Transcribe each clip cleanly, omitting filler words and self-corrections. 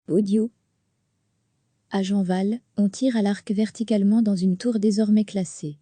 Audio. À Jeanval, on tire à l'arc verticalement dans une tour désormais classée.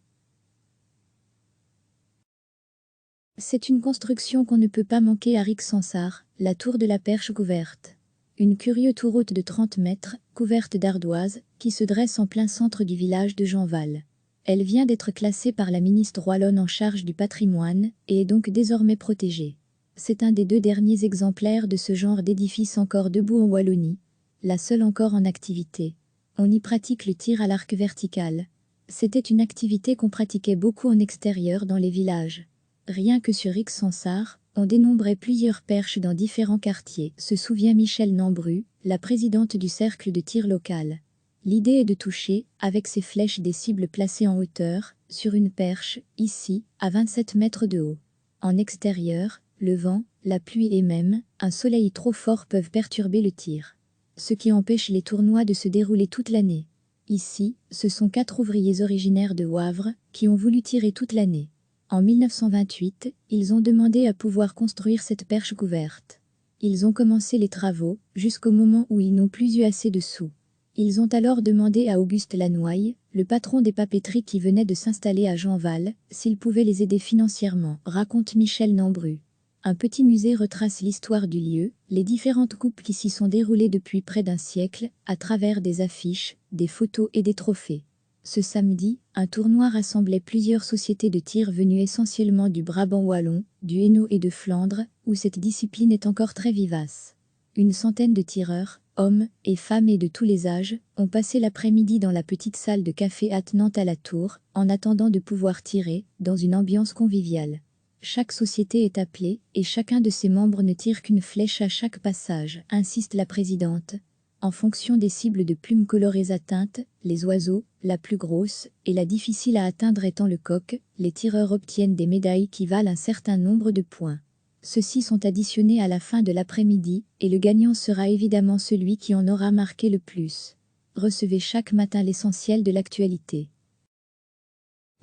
C'est une construction qu'on ne peut pas manquer à Rixensart, la tour de la Perche couverte. Une curieuse tour haute de 30 mètres, couverte d'ardoises, qui se dresse en plein centre du village de Jeanval. Elle vient d'être classée par la ministre wallonne en charge du patrimoine, et est donc désormais protégée. C'est un des 2 derniers exemplaires de ce genre d'édifice encore debout en Wallonie, la seule encore en activité. On y pratique le tir à l'arc vertical. C'était une activité qu'on pratiquait beaucoup en extérieur dans les villages. Rien que sur Rixensart, on dénombrait plusieurs perches dans différents quartiers, se souvient Michèle Nambru, la présidente du cercle de tir local. L'idée est de toucher, avec ces flèches, des cibles placées en hauteur, sur une perche, ici, à 27 mètres de haut. En extérieur, le vent, la pluie et même un soleil trop fort peuvent perturber le tir, ce qui empêche les tournois de se dérouler toute l'année. Ici, ce sont 4 ouvriers originaires de Wavre qui ont voulu tirer toute l'année. En 1928, ils ont demandé à pouvoir construire cette perche couverte. Ils ont commencé les travaux, jusqu'au moment où ils n'ont plus eu assez de sous. Ils ont alors demandé à Auguste Lannoye, le patron des papeteries qui venait de s'installer à Jeanval, s'il pouvait les aider financièrement, raconte Michèle Nambru. Un petit musée retrace l'histoire du lieu, les différentes coupes qui s'y sont déroulées depuis près d'un siècle, à travers des affiches, des photos et des trophées. Ce samedi, un tournoi rassemblait plusieurs sociétés de tir venues essentiellement du Brabant wallon, du Hainaut et de Flandre, où cette discipline est encore très vivace. Une centaine de tireurs, hommes et femmes et de tous les âges, ont passé l'après-midi dans la petite salle de café attenante à la tour, en attendant de pouvoir tirer, dans une ambiance conviviale. Chaque société est appelée, et chacun de ses membres ne tire qu'une flèche à chaque passage, insiste la présidente. En fonction des cibles de plumes colorées atteintes, les oiseaux, la plus grosse, et la difficile à atteindre étant le coq, les tireurs obtiennent des médailles qui valent un certain nombre de points. Ceux-ci sont additionnés à la fin de l'après-midi, et le gagnant sera évidemment celui qui en aura marqué le plus. Recevez chaque matin l'essentiel de l'actualité.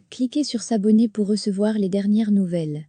Cliquez sur s'abonner pour recevoir les dernières nouvelles.